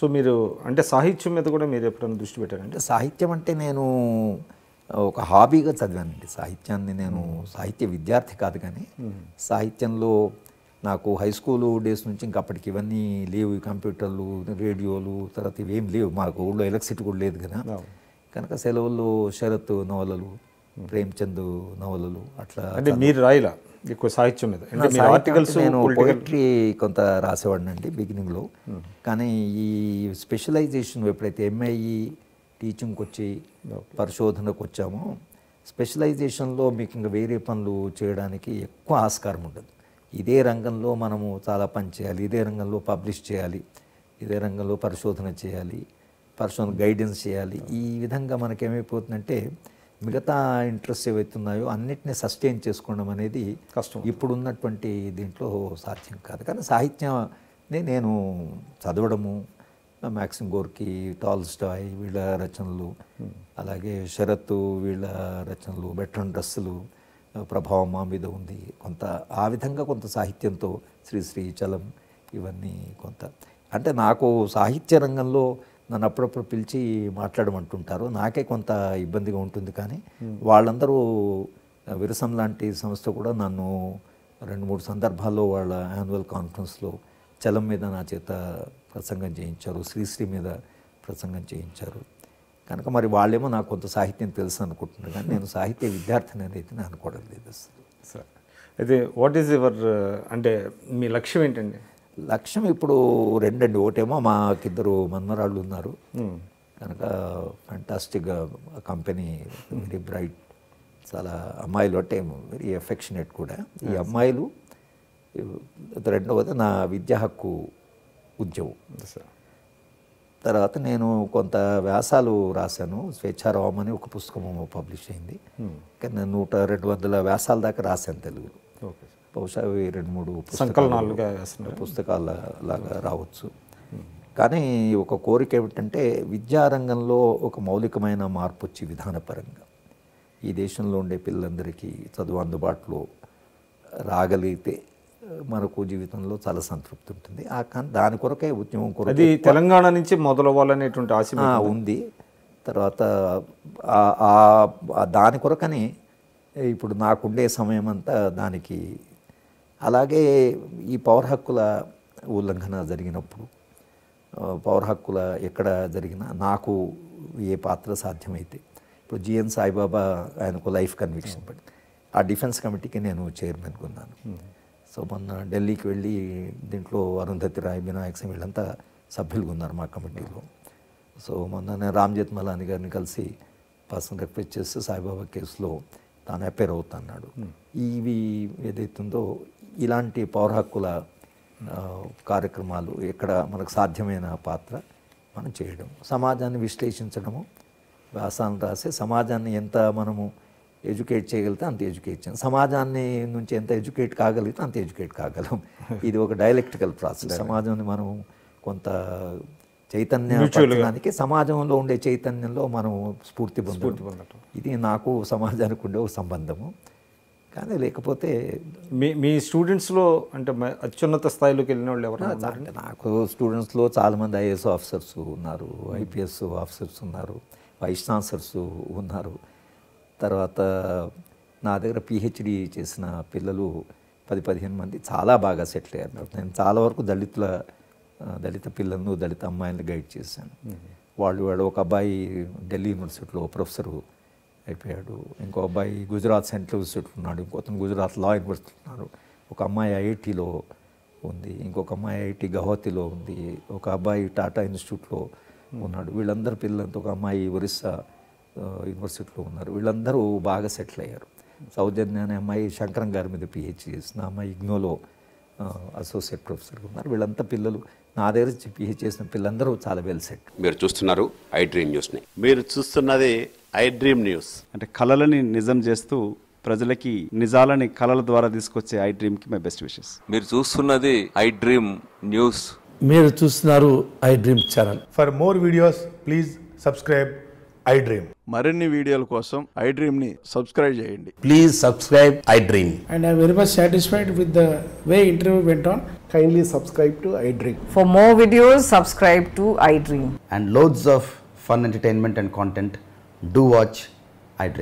So మీరు అంటే సాహిత్యం మీద కూడా మీరు ఎప్పుడైనా దృష్టి పెట్టారంటే? సాహిత్యం అంటే నేను ఒక హాబీగా చదివానండి సాహిత్యాన్ని. నేను సాహిత్య విద్యార్థి కాదు, కానీ సాహిత్యంలో నాకు హై స్కూల్ డేస్ నుంచి ఇంకా అప్పటికి ఇవన్నీ లేవు, కంప్యూటర్లు, రేడియోలు, తర్వాత ఇవేం లేవు, మాకు ఊళ్ళో ఎలక్ట్రిసిటీ కూడా లేదు కదా. కనుక సెలవుల్లో శరత్ నవలలు, ప్రేమ్చంద్ నవలలు అట్లా. అంటే మీరు రాయలా ఎక్కువ సాహిత్యం మీద? ఆర్టికల్స్, నేను పోయిటరీ కొంత రాసేవాడిని అండి బిగినింగ్లో. కానీ ఈ స్పెషలైజేషన్ ఎప్పుడైతే ఎంఐఈ టీచింగ్కి వచ్చి పరిశోధనకు వచ్చామో, స్పెషలైజేషన్లో మీకు ఇంకా వేరే పనులు చేయడానికి ఎక్కువ ఆస్కారం ఉండదు. ఇదే రంగంలో మనము చాలా పని చేయాలి, ఇదే రంగంలో పబ్లిష్ చేయాలి, ఇదే రంగంలో పరిశోధన చేయాలి, పరిశోధన గైడెన్స్ చేయాలి. ఈ విధంగా మనకేమైపోతుందంటే మిగతా ఇంట్రెస్ట్ ఏవైతున్నాయో అన్నిటినీ సస్టైన్ చేసుకోవడం అనేది కష్టం. ఇప్పుడు ఉన్నటువంటి దీంట్లో సాధ్యం కాదు. కానీ సాహిత్యాన్ని నేను చదవడము, మ్యాక్సిమ్ గోర్కీ, టాల్స్టాయ్ వీళ్ళ రచనలు, అలాగే శరత్ వీళ్ళ రచనలు, బెర్ట్రాండ్ రస్సెల్ ప్రభావం మా మీద ఉంది కొంత. ఆ విధంగా కొంత సాహిత్యంతో శ్రీశ్రీ, చలం ఇవన్నీ కొంత. అంటే నాకు సాహిత్య రంగంలో నన్ను అప్పుడప్పుడు పిలిచి మాట్లాడమంటుంటారు, నాకే కొంత ఇబ్బందిగా ఉంటుంది. కానీ వాళ్ళందరూ విరసం లాంటి సంస్థ కూడా నన్ను 2-3 సందర్భాల్లో వాళ్ళ యాన్యువల్ కాన్ఫరెన్స్లో చలం మీద నా చేత ప్రసంగం చేయించారు, శ్రీశ్రీ మీద ప్రసంగం చేయించారు. కనుక మరి వాళ్ళేమో నాకు కొంత సాహిత్యం తెలుసు అనుకుంటున్నారు, కానీ నేను సాహిత్య విద్యార్థిని అనేది నేను అనుకోవడం లేదు అసలు. సార్ అయితే వాట్ ఈజ్ యువర్ అంటే మీ లక్ష్యం ఏంటండి? లక్ష్యం ఇప్పుడు రెండండి. ఒకటేమో మాకిద్దరు మన్మరాళ్ళు ఉన్నారు కనుక ఫ్యాంటాస్టిక్గా కంపెనీ, వెరీ బ్రైట్, చాలా అమ్మాయిలు అంటే వెరీ ఎఫెక్షనేట్ కూడా ఈ అమ్మాయిలు. రెండవది నా విద్యా హక్కు ఉద్యమం. తర్వాత నేను కొంత వ్యాసాలు రాశాను, స్వేచ్ఛారావం అని ఒక పుస్తకం పబ్లిష్ అయింది. కానీ నేను 100-200 వ్యాసాల దాకా రాశాను తెలుగులో. బహుశా 2-3 పుస్తకాల లాగా రావచ్చు. కానీ ఒక కోరిక ఏమిటంటే విద్యారంగంలో ఒక మౌలికమైన మార్పు వచ్చి విధానపరంగా ఈ దేశంలో ఉండే పిల్లలందరికీ చదువు అందుబాటులో రాగలిగితే మనకు జీవితంలో చాలా సంతృప్తి ఉంటుంది. దాని కొరకే ఉద్యమం కొరకు అది తెలంగాణ నుంచి మొదలవ్వాలనేటువంటి ఆశ ఉంది. తర్వాత దాని కొరకని ఇప్పుడు నాకుండే సమయం అంతా దానికి. అలాగే ఈ పౌర హక్కుల ఉల్లంఘన జరిగినప్పుడు, పౌర హక్కుల ఎక్కడ జరిగినా నాకు ఏ పాత్ర సాధ్యమైతే, ఇప్పుడు జిఎన్ సాయిబాబా ఆయనకు లైఫ్ కన్విక్షన్ పడి ఆ డిఫెన్స్ కమిటీకి నేను చైర్మన్ కొన్నాను. సో మొన్న ఢిల్లీకి వెళ్ళి దీంట్లో అరుంధతి రాయ్, వినాయక్ సింగ్ వీళ్ళంతా సభ్యులుగా ఉన్నారు మా కమిటీలో. సో మొన్న నేను రామ్ జెత్మలాని గారిని కలిసి పర్సనల్ రిక్వెస్ట్ చేస్తే సాయిబాబా కేసులో తాను అపేర్ అవుతున్నాడు. ఇవి ఏదైతుందో ఇలాంటి పౌర హక్కుల కార్యక్రమాలు ఎక్కడ మనకు సాధ్యమైన పాత్ర మనం చేయడం, సమాజాన్ని విశ్లేషించడము, వ్యాసాలను రాసే సమాజాన్ని ఎంత మనము ఎడ్యుకేట్ చేయగలిగితే అంత ఎడ్యుకేట్ చేయాలి, సమాజాన్ని నుంచి ఎంత ఎడ్యుకేట్ కాగలిగితే అంత ఎడ్యుకేట్ కాగలం. ఇది ఒక డైలెక్టికల్ ప్రాసెస్. సమాజాన్ని మనం కొంత చైతన్యానికి, సమాజంలో ఉండే చైతన్యంలో మనం స్ఫూర్తి పొందడం, ఇది నాకు సమాజానికి ఉండే ఒక సంబంధము. కానీ లేకపోతే మీ స్టూడెంట్స్లో అంటే అత్యున్నత స్థాయిలోకి వెళ్ళిన వాళ్ళు ఎవరు? నాకు స్టూడెంట్స్లో చాలామంది ఐఏఎస్ ఆఫీసర్స్ ఉన్నారు, ఐపీఎస్ ఆఫీసర్స్ ఉన్నారు, వైస్ ఛాన్సలర్స్ ఉన్నారు. తర్వాత నా దగ్గర పిహెచ్డి చేసిన పిల్లలు 10-15 మంది చాలా బాగా సెటిల్ అయ్యారు. నేను చాలా వరకు దళిత పిల్లలను, దళిత అమ్మాయిలను గైడ్ చేశాను. వాళ్ళు ఒక అబ్బాయి ఢిల్లీ యూనివర్సిటీలో ప్రొఫెసరు అయిపోయాడు, ఇంకో అబ్బాయి గుజరాత్ సెంట్రల్ యూనివర్సిటీలో ఉన్నాడు, ఇంకొతను గుజరాత్ లా యూనివర్సిటీలో ఉన్నారు, ఒక అమ్మాయి ఐఐటీలో ఉంది, ఇంకొక అమ్మాయి ఐఐటి గౌహతిలో ఉంది, ఒక అబ్బాయి టాటా ఇన్స్టిట్యూట్లో ఉన్నాడు. వీళ్ళందరూ పిల్లలతో ఒక అమ్మాయి ఒరిస్సా యూనివర్సిటీలో ఉన్నారు. వీళ్ళందరూ బాగా సెటిల్ అయ్యారు. సౌజన్య అనే అమ్మాయి శంకరం గారి మీద పిహెచ్డి చేసిన అమ్మాయి ఇగ్నోలో అసోసియేట్ ప్రొఫెసర్గా ఉన్నారు. వీళ్ళంతా పిల్లలు నా దగ్గర పిహెచ్డి చేసిన పిల్లలందరూ చాలా వెల్ సెట్. మీరు చూస్తున్నారు ఐ డ్రీమ్ న్యూస్ని. మీరు చూస్తున్నది ఐ డ్రీమ్ న్యూస్. అంటే కళలని నిజం చేస్తూ ప్రజలకి నిజాలని కళల ద్వారా తీసుకొచ్చే ఐ డ్రీమ్కి మై బెస్ట్ విషెస్. మీరు చూస్తున్నది ఐ డ్రీమ్ న్యూస్. మీరు చూస్తున్నారు I dream channel. For more videos please subscribe I dream. మరిన్ని వీడియోల కోసం iDreamని సబ్స్క్రైబ్ చేయండి. Please subscribe iDream. And I'm very much satisfied with the way interview went on. Kindly subscribe to iDream. For more videos, subscribe to iDream. And loads of fun entertainment and content. Do watch iDream.